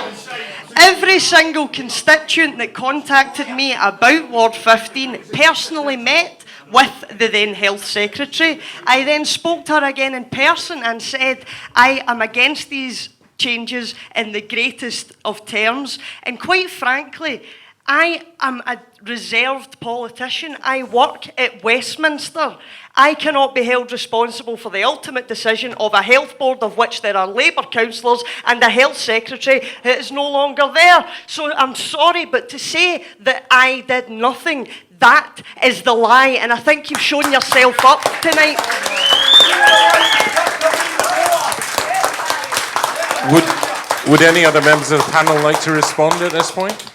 Every single constituent that contacted me about Ward 15 personally met with the then Health Secretary. I then spoke to her again in person and said, I am against these changes in the greatest of terms. And quite frankly, I am a reserved politician. I work at Westminster. I cannot be held responsible for the ultimate decision of a health board of which there are Labour councillors and a health secretary who is no longer there. So I'm sorry, but to say that I did nothing, that is the lie, and I think you've shown yourself up tonight. Would any other members of the panel like to respond at this point?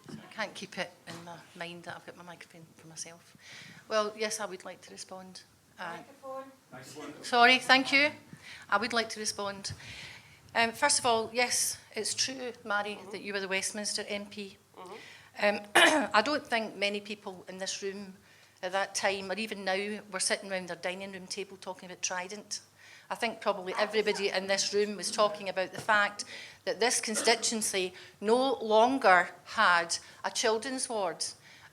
I can't keep it in my mind that I've got my microphone for myself. Well, yes, I would like to respond. Sorry, thank you. I would like to respond. First of all, yes, it's true, Mhairi, that you were the Westminster MP. I don't think many people in this room at that time, or even now, were sitting around their dining room table talking about Trident. I think probably everybody in this room was talking about the fact that this constituency no longer had a children's ward,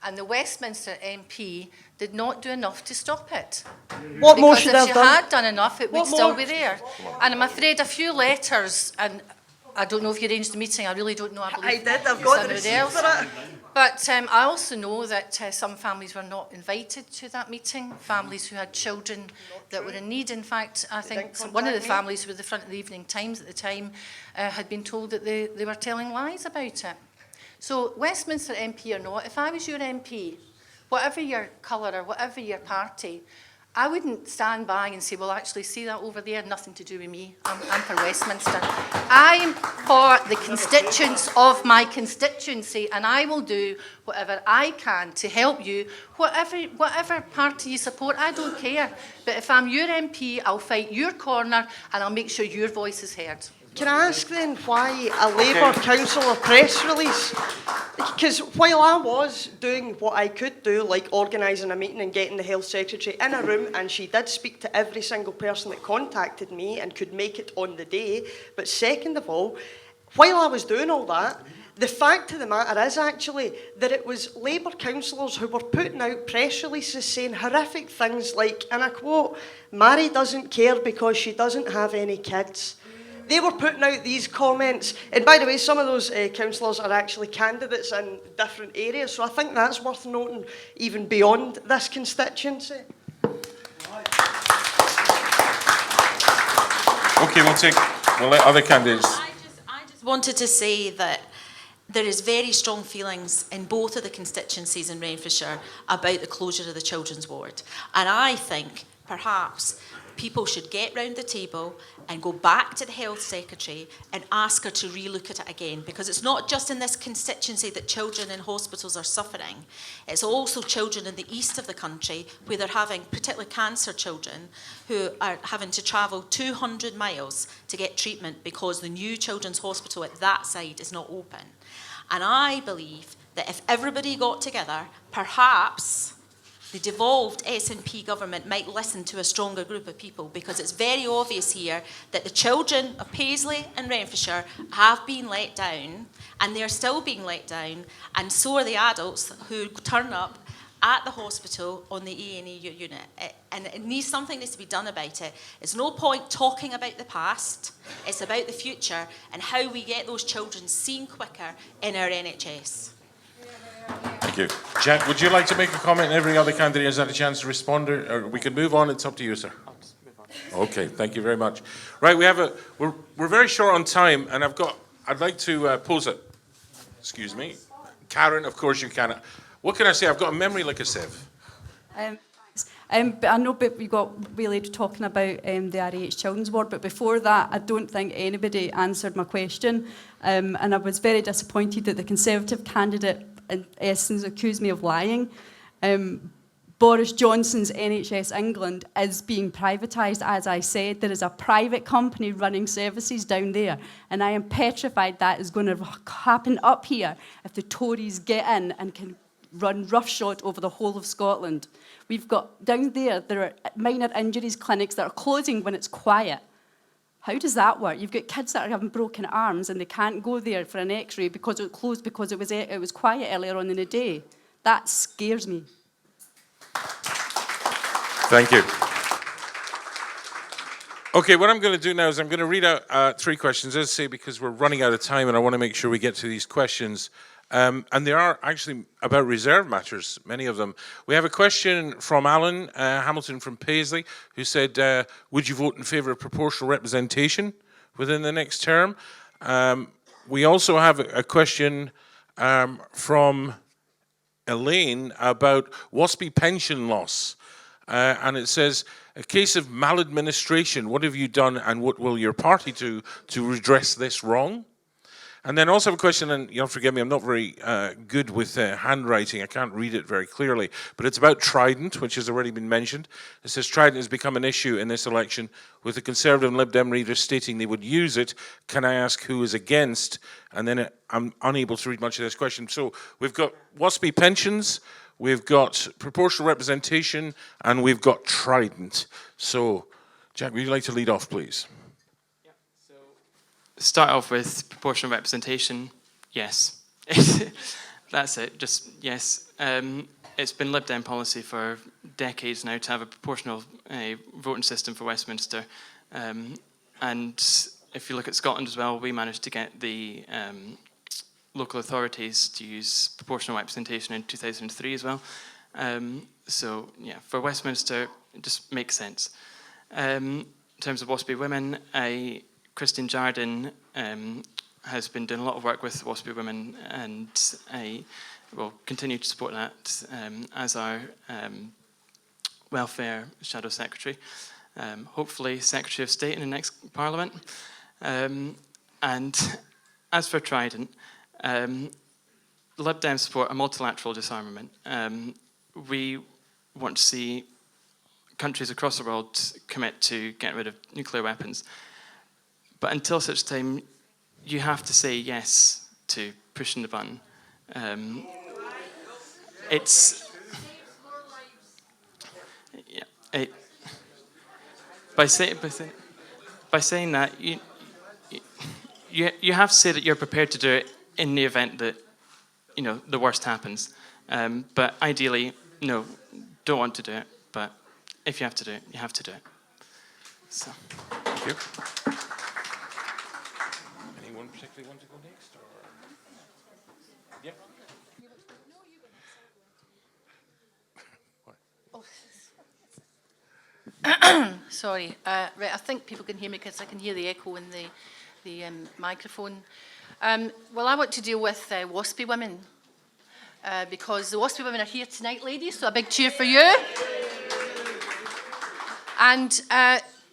and the Westminster MP did not do enough to stop it. What more Because should if I she have done? had done enough, it would What still more? be there. And I'm afraid a few letters, and I don't know if you arranged the meeting, I really don't know. I believe I did, I've it's got the somebody receipt else. for it. But I also know that some families were not invited to that meeting, families who had children that were in need. In fact, I think one of the families who were at the front of the Evening Times at the time had been told that they were telling lies about it. So Westminster MP or not, if I was your MP, whatever your colour or whatever your party, I wouldn't stand by and say, well, actually, see that over there, nothing to do with me. I'm for Westminster. I'm for the constituents of my constituency, and I will do whatever I can to help you. Whatever party you support, I don't care. But if I'm your MP, I'll fight your corner, and I'll make sure your voice is heard. Can I ask then why a Labour councillor press release? Because while I was doing what I could do, like organising a meeting and getting the health secretary in a room, and she did speak to every single person that contacted me and could make it on the day, but second of all, while I was doing all that, the fact of the matter is actually that it was Labour councillors who were putting out press releases saying horrific things like, and I quote, "Mhairi doesn't care because she doesn't have any kids." They were putting out these comments. And by the way, some of those councillors are actually candidates in different areas. So I think that's worth noting, even beyond this constituency. Okay, we'll let other candidates. I just wanted to say that there is very strong feelings in both of the constituencies in Renfrewshire about the closure of the children's ward. And I think perhaps people should get round the table and go back to the health secretary and ask her to relook at it again, because it's not just in this constituency that children in hospitals are suffering. It's also children in the east of the country where they're having, particularly cancer children, who are having to travel 200 miles to get treatment because the new children's hospital at that side is not open. And I believe that if everybody got together, perhaps the devolved SNP government might listen to a stronger group of people, because it's very obvious here that the children of Paisley and Renfrewshire have been let down, and they're still being let down, and so are the adults who turn up at the hospital on the A&E unit. And something needs to be done about it. It's no point talking about the past, it's about the future and how we get those children seen quicker in our NHS. Thank you. Jack, would you like to make a comment? Every other candidate has had a chance to respond, or we can move on. It's up to you, sir. Okay, thank you very much. Right, we're very short on time, and I'd like to pose it. Excuse me. Karen, of course you can. What can I say? I've got a memory like a sieve. But I know we got waylaid talking about the RAH Children's Ward, but before that, I don't think anybody answered my question. And I was very disappointed that the Conservative candidate, in essence, accused me of lying. Boris Johnson's NHS England is being privatised. As I said, there is a private company running services down there, and I am petrified that is going to happen up here if the Tories get in and can run roughshod over the whole of Scotland. We've got down there are minor injuries clinics that are closing when it's quiet. How does that work? You've got kids that are having broken arms and they can't go there for an x-ray because it closed because it was quiet earlier on in the day. That scares me. Thank you. Okay, what I'm going to do now is I'm going to read out 3 questions, as I say, because we're running out of time and I want to make sure we get to these questions. And they are actually about reserve matters, many of them. We have a question from Alan Hamilton from Paisley, who said, would you vote in favour of proportional representation within the next term? We also have a question from Elaine about WASPI pension loss. and it says, a case of maladministration. What have you done and what will your party do to redress this wrong? And then also have a question, and you'll forgive me, I'm not very good with handwriting. I can't read it very clearly. But it's about Trident, which has already been mentioned. It says Trident has become an issue in this election, with the Conservative and Lib Dem leaders stating they would use it. Can I ask who is against? And then I'm unable to read much of this question. So we've got WASPI pensions, we've got proportional representation, and we've got Trident. So, Jack, would you like to lead off, please? Start off with proportional representation. Yes. That's it, just yes. It's been Lib Dem policy for decades now to have a proportional voting system for Westminster. And if you look at Scotland as well, we managed to get the local authorities to use proportional representation in 2003 as well. So yeah, for Westminster, it just makes sense. In terms of WASPI women, Christine Jardine has been doing a lot of work with WASPI women, and I will continue to support that as our welfare shadow secretary, hopefully Secretary of State in the next Parliament. And as for Trident, Lib Dem support a multilateral disarmament. We want to see countries across the world commit to getting rid of nuclear weapons. But until such time, you have to say yes to pushing the button. By saying that, you have to say that you're prepared to do it in the event that the worst happens. But ideally, no, don't want to do it. But if you have to do it, you have to do it. So, thank you. Anyone particularly want to go next? Or? Yep. Sorry, right, I think people can hear me because I can hear the echo in the microphone. Well, I want to deal with WASPI women because the WASPI women are here tonight, ladies, so a big cheer for you. And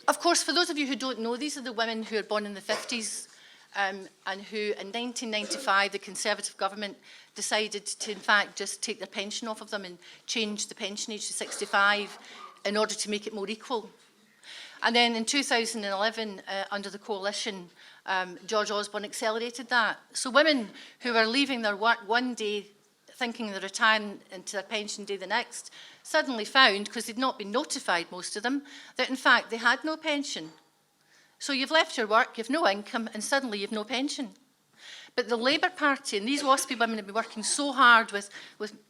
of course, for those of you who don't know, these are the women who are born in the 50s and who in 1995 the Conservative government decided to in fact just take their pension off of them and change the pension age to 65 in order to make it more equal. And then in 2011, under the coalition, George Osborne accelerated that. So women who were leaving their work one day thinking they're retiring into their pension day the next, suddenly found, because they'd not been notified, most of them, that in fact they had no pension. So you've left your work, you've no income, and suddenly you've no pension. But the Labour Party, and these WASPI women have been working so hard with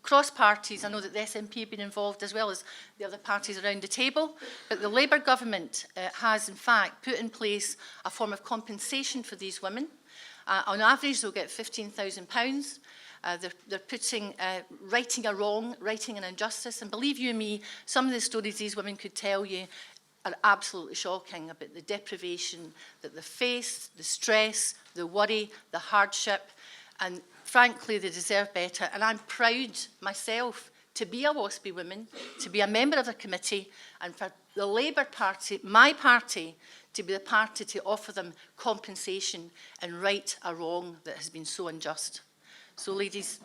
cross-parties. I know that the SNP have been involved as well as the other parties around the table. But the Labour government has, in fact, put in place a form of compensation for these women. On average, they'll get £15,000. They're putting, righting a wrong, righting an injustice. And believe you me, some of the stories these women could tell you are absolutely shocking about the deprivation that they face, the stress, the worry, the hardship, and frankly, they deserve better. And I'm proud myself to be a WASPI woman, to be a member of the committee, and for the Labour Party, my party, to be the party to offer them compensation and right a wrong that has been so unjust. So, ladies,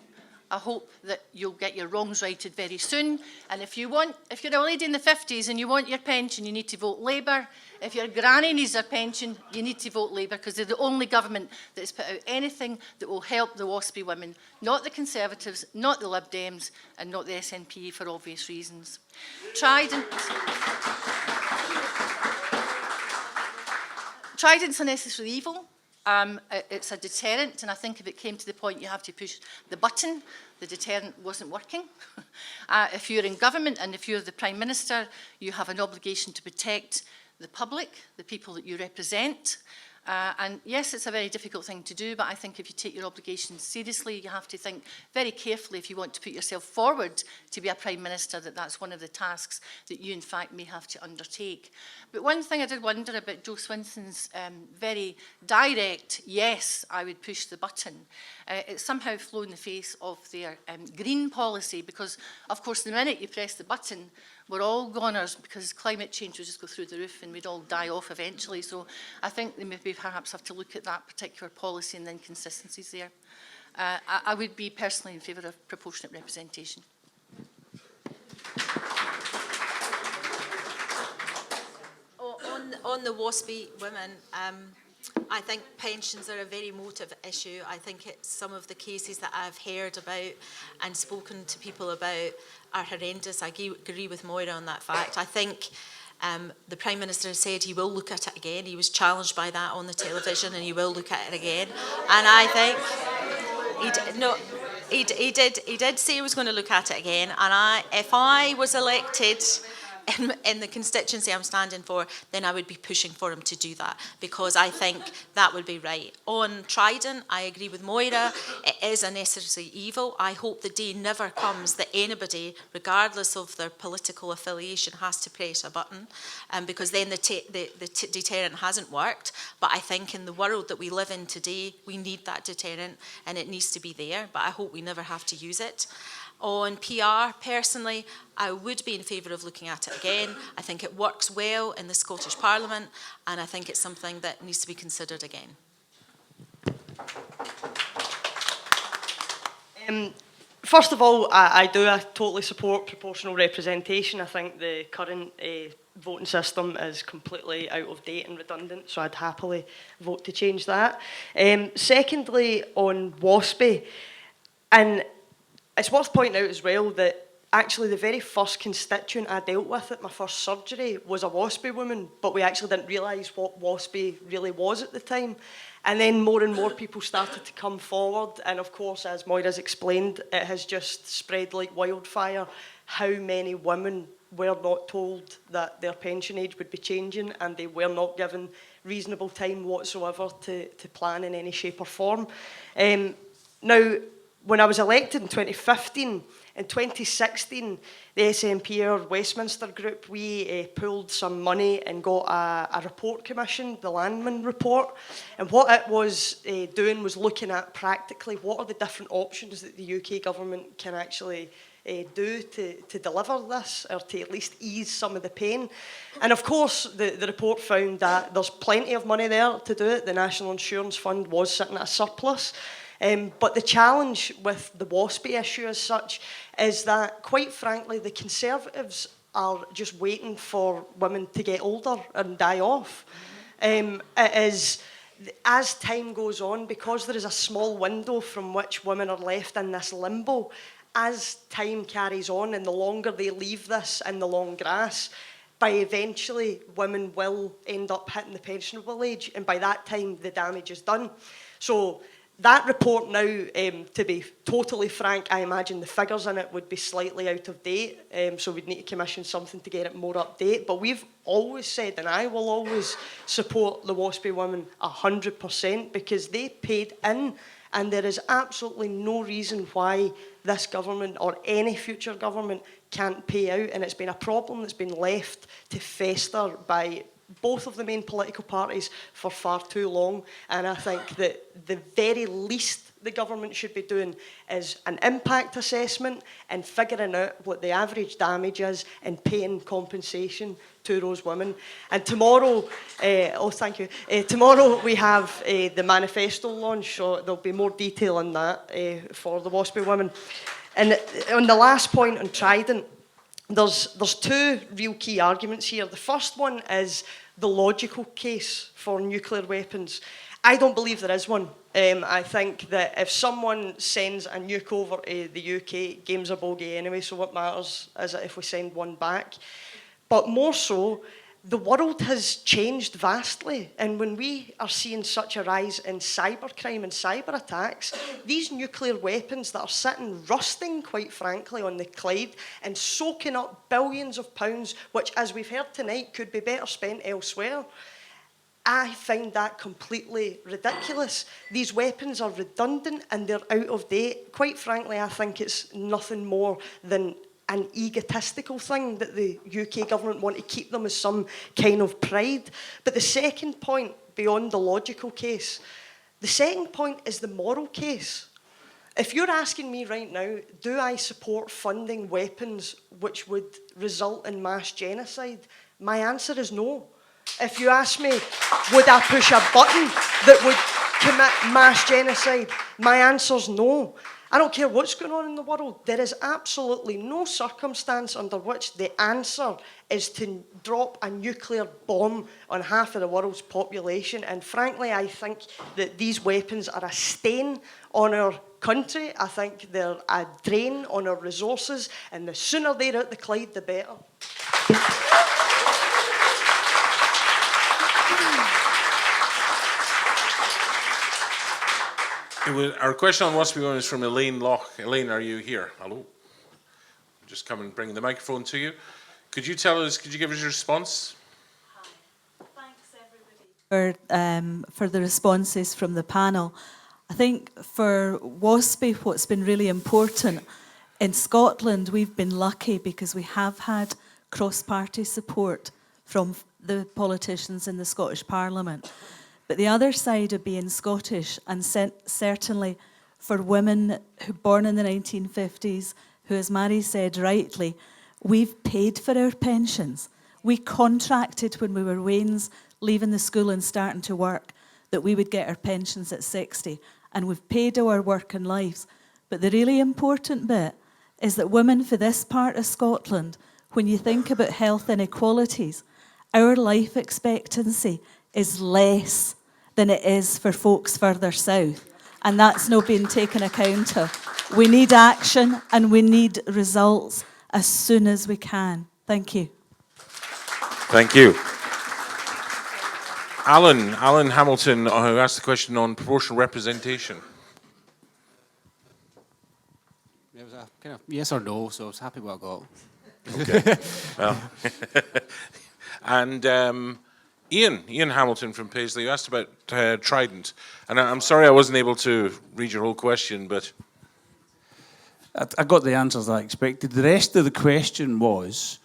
I hope that you'll get your wrongs righted very soon. And if you're a lady in the 50s and you want your pension, you need to vote Labour. If your granny needs her pension, you need to vote Labour, because they're the only government that has put out anything that will help the WASPI women, not the Conservatives, not the Lib Dems, and not the SNP for obvious reasons. Trident's a necessary evil. It's a deterrent, and I think if it came to the point you have to push the button, the deterrent wasn't working. If you're in government and if you're the Prime Minister, you have an obligation to protect the public, the people that you represent. And yes, it's a very difficult thing to do, but I think if you take your obligations seriously, you have to think very carefully if you want to put yourself forward to be a Prime Minister, that that's one of the tasks that you in fact may have to undertake. But one thing I did wonder about Jo Swinson's very direct, yes, I would push the button. It's somehow flown in the face of their green policy, because of course the minute you press the button, we're all goners because climate change will just go through the roof and we'd all die off eventually. So I think they maybe perhaps have to look at that particular policy and the inconsistencies there. I would be personally in favour of proportionate representation. On the WASPy women, I think pensions are a very emotive issue. I think it's some of the cases that I've heard about and spoken to people about are horrendous. I agree with Moira on that fact. I think the Prime Minister said he will look at it again. He was challenged by that on the television, and he will look at it again. And I think he did say he was going to look at it again. And if I was elected in the constituency I'm standing for, then I would be pushing for him to do that, because I think that would be right. On Trident, I agree with Moira, it is a necessary evil. I hope the day never comes that anybody, regardless of their political affiliation, has to press a button, because then the deterrent hasn't worked. But I think in the world that we live in today, we need that deterrent, and it needs to be there, but I hope we never have to use it. On PR, personally, I would be in favour of looking at it again. I think it works well in the Scottish Parliament, and I think it's something that needs to be considered again. First of all, I totally support proportional representation. I think the current voting system is completely out of date and redundant, so I'd happily vote to change that. Secondly, on WASPy, and it's worth pointing out as well that actually the very first constituent I dealt with at my first surgery was a WASPy woman, but we actually didn't realise what WASPy really was at the time. And then more and more people started to come forward, and of course, as Moira's explained, it has just spread like wildfire how many women were not told that their pension age would be changing, and they were not given reasonable time whatsoever to plan in any shape or form. Now, when I was elected in 2015, in 2016, the SNP, our Westminster group, we pooled some money and got a report commissioned, the Landman report. And what it was doing was looking at practically what are the different options that the UK government can actually do to deliver this, or to at least ease some of the pain. And of course, the report found that there's plenty of money there to do it. The National Insurance Fund was sitting at a surplus. But the challenge with the WASPy issue as such is that, quite frankly, the Conservatives are just waiting for women to get older and die off. It is, as time goes on, because there is a small window from which women are left in this limbo, as time carries on and the longer they leave this in the long grass, by eventually women will end up hitting the pensionable age, and by that time the damage is done. So that report now, to be totally frank, I imagine the figures in it would be slightly out of date, so we'd need to commission something to get it more up-to-date. But we've always said, and I will always support the WASPy women 100%, because they paid in, and there is absolutely no reason why this government or any future government can't pay out, and it's been a problem that's been left to fester by both of the main political parties for far too long. And I think that the very least the government should be doing is an impact assessment and figuring out what the average damage is and paying compensation to those women. And tomorrow, tomorrow we have the manifesto launch, so there'll be more detail on that for the WASPy women. And on the last point on Trident, there's two real key arguments here. The first one is the logical case for nuclear weapons. I don't believe there is one. I think that if someone sends a nuke over to the UK, game's a bogey anyway, so what matters is it if we send one back? But more so, the world has changed vastly, and when we are seeing such a rise in cybercrime and cyber attacks, these nuclear weapons that are sitting rusting, quite frankly, on the Clyde and soaking up billions of pounds, which, as we've heard tonight, could be better spent elsewhere, I find that completely ridiculous. These weapons are redundant and they're out of date. Quite frankly, I think it's nothing more than an egotistical thing that the UK government want to keep them as some kind of pride. But the second point, beyond the logical case, the second point is the moral case. If you're asking me right now, do I support funding weapons which would result in mass genocide? My answer is no. If you ask me, would I push a button that would commit mass genocide? My answer's no. I don't care what's going on in the world. There is absolutely no circumstance under which the answer is to drop a nuclear bomb on half of the world's population. And frankly, I think that these weapons are a stain on our country. I think they're a drain on our resources. And the sooner they're out the Clyde, the better. Our question on What's Beyond is from Elaine Loch. Elaine, are you here? Hello. Just come and bring the microphone to you. Could you give us your response? Hi. Thanks, everybody, for the responses from the panel. I think for WASPI, what's been really important, in Scotland, we've been lucky because we have had cross-party support from the politicians in the Scottish Parliament. But the other side of being Scottish, and certainly for women who born in the 1950s, who, as Mhairi said rightly, we've paid for our pensions. We contracted when we were weans, leaving the school and starting to work, that we would get our pensions at 60. And we've paid our working lives. But the really important bit is that women for this part of Scotland, when you think about health inequalities, our life expectancy is less than it is for folks further south. And that's not being taken account of. We need action and we need results as soon as we can. Thank you. Thank you. Alan Hamilton, who asked the question on proportional representation. It was a kind of yes or no, so I was happy with what I got. Okay. Well. And Ian Hamilton from Paisley, you asked about Trident. And I'm sorry I wasn't able to read your whole question, but... I got the answers I expected. The rest of the question was,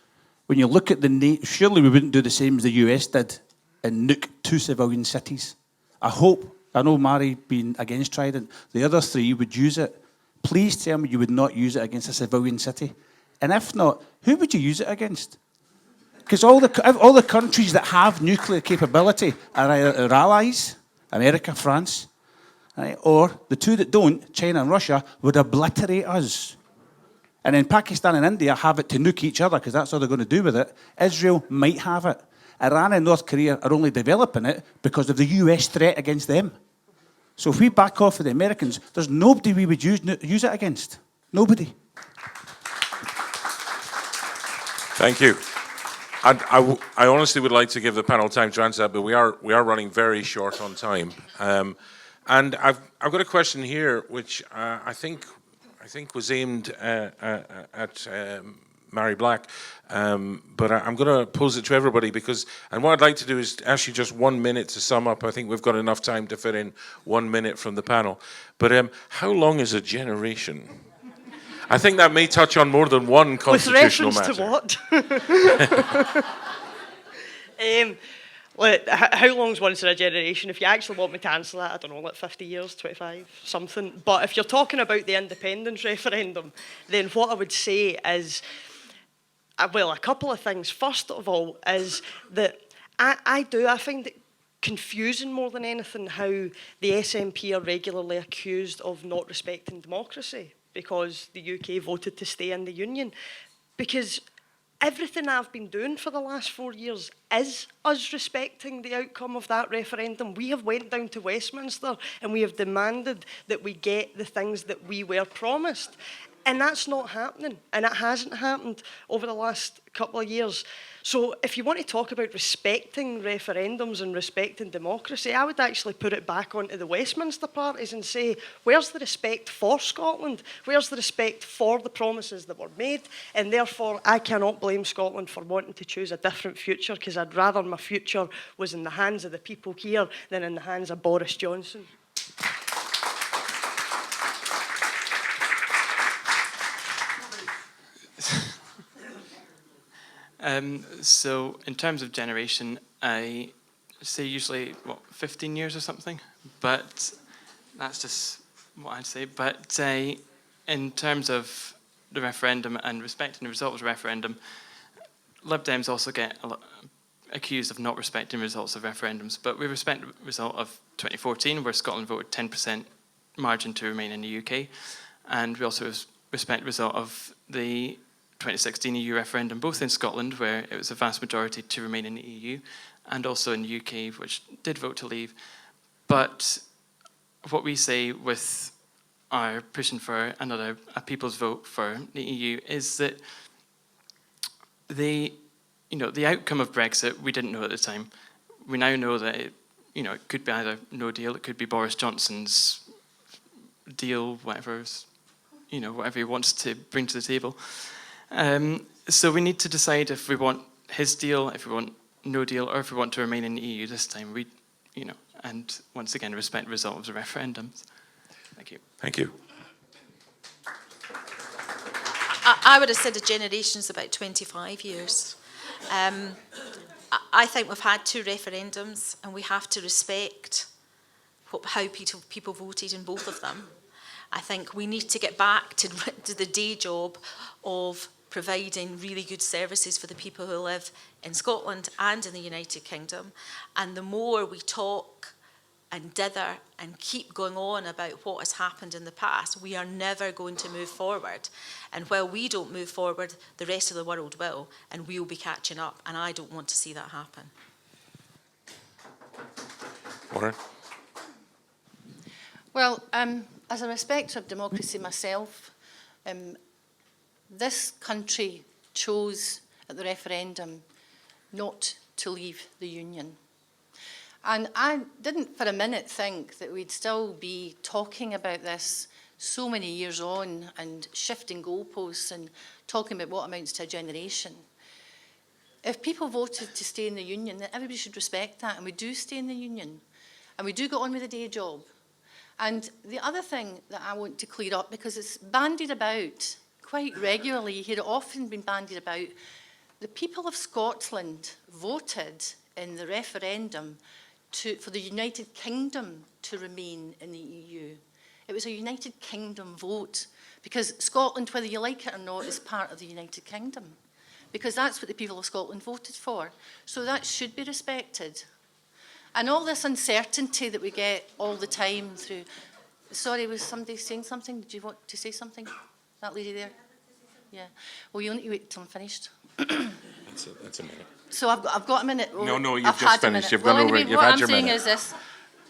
when you look at surely we wouldn't do the same as the US did and nuke 2 civilian cities. I know Mhairi being against Trident, the other 3 would use it. Please tell me you would not use it against a civilian city. And if not, who would you use it against? Because all the countries that have nuclear capability are either our allies, America, France, right, or the 2 that don't, China and Russia, would obliterate us. And then Pakistan and India have it to nuke each other because that's all they're going to do with it. Israel might have it. Iran and North Korea are only developing it because of the US threat against them. So if we back off of the Americans, there's nobody we would use it against. Nobody. Thank you. I honestly would like to give the panel time to answer that, but we are running very short on time. And I've got a question here, which I think was aimed at Mhairi Black, but I'm going to pose it to everybody and what I'd like to do is ask you just 1 minute to sum up. I think we've got enough time to fit in 1 minute from the panel. But how long is a generation? I think that may touch on more than one constitutional matter. With reference to what? How long's once in a generation? If you actually want me to answer that, I don't know, like 50 years, 25, something. But if you're talking about the independence referendum, then what I would say is, well, a couple of things. First of all, is that I find it confusing more than anything how the SNP are regularly accused of not respecting democracy because the UK voted to stay in the Union. Because everything I've been doing for the last 4 years is us respecting the outcome of that referendum. We have went down to Westminster and we have demanded that we get the things that we were promised. And that's not happening. And it hasn't happened over the last couple of years. So if you want to talk about respecting referendums and respecting democracy, I would actually put it back onto the Westminster parties and say, where's the respect for Scotland? Where's the respect for the promises that were made? And therefore, I cannot blame Scotland for wanting to choose a different future, because I'd rather my future was in the hands of the people here than in the hands of Boris Johnson. So in terms of generation, I say usually, 15 years or something? But that's just what I'd say. But in terms of the referendum and respecting the result of the referendum, Lib Dems also get accused of not respecting results of referendums, but we respect the result of 2014, where Scotland voted 10% margin to remain in the UK, and we also respect the result of the 2016 EU referendum, both in Scotland, where it was a vast majority to remain in the EU, and also in the UK, which did vote to leave. But what we say with our pushing for a people's vote for the EU is that the outcome of Brexit, we didn't know at the time. We now know that it could be either no deal, it could be Boris Johnson's deal, whatever he wants to bring to the table. So we need to decide if we want his deal, if we want no deal, or if we want to remain in the EU this time. And once again, respect the result of the referendums. Thank you. Thank you. I would have said a generation's about 25 years. I think we've had 2 referendums, and we have to respect how people voted in both of them. I think we need to get back to the day job of providing really good services for the people who live in Scotland and in the United Kingdom. And the more we talk and dither and keep going on about what has happened in the past, we are never going to move forward. And while we don't move forward, the rest of the world will, and we'll be catching up. And I don't want to see that happen. Moira? Well, as a respecter of democracy myself, this country chose at the referendum not to leave the Union. And I didn't for a minute think that we'd still be talking about this so many years on and shifting goalposts and talking about what amounts to a generation. If people voted to stay in the Union, then everybody should respect that, and we do stay in the Union. And we do go on with the day job. And the other thing that I want to clear up, because it's bandied about quite regularly, you hear it often been bandied about, the people of Scotland voted in the referendum for the United Kingdom to remain in the EU. It was a United Kingdom vote, because Scotland, whether you like it or not, is part of the United Kingdom, because that's what the people of Scotland voted for. So that should be respected. And all this uncertainty that we get all the time through... Sorry, was somebody saying something? Did you want to say something? That lady there? Yeah. Well, you need to wait till I'm finished. That's a minute. So I've got a minute. No, you've I've just had finished. A minute. You've gone over it. You've had your minute. What I'm saying is this.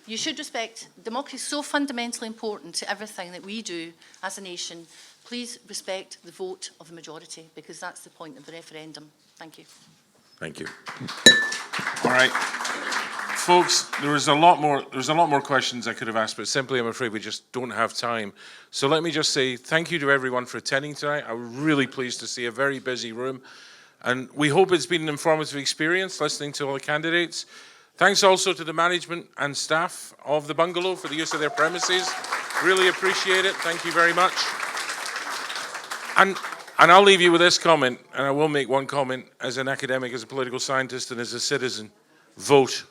You should respect... Democracy is so fundamentally important to everything that we do as a nation. Please respect the vote of the majority, because that's the point of the referendum. Thank you. Thank you. All right. Folks, there's a lot more questions I could have asked, but simply I'm afraid we just don't have time. So let me just say thank you to everyone for attending tonight. I'm really pleased to see a very busy room, and we hope it's been an informative experience listening to all the candidates. Thanks also to the management and staff of the Bungalow for the use of their premises. Really appreciate it. Thank you very much. And I'll leave you with this comment, and I will make one comment as an academic, as a political scientist, and as a citizen. Vote.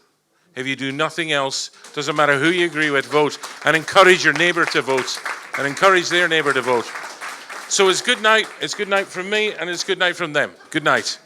If you do nothing else, doesn't matter who you agree with, vote, and encourage your neighbour to vote, and encourage their neighbour to vote. So it's good night from me, and it's good night from them. Good night.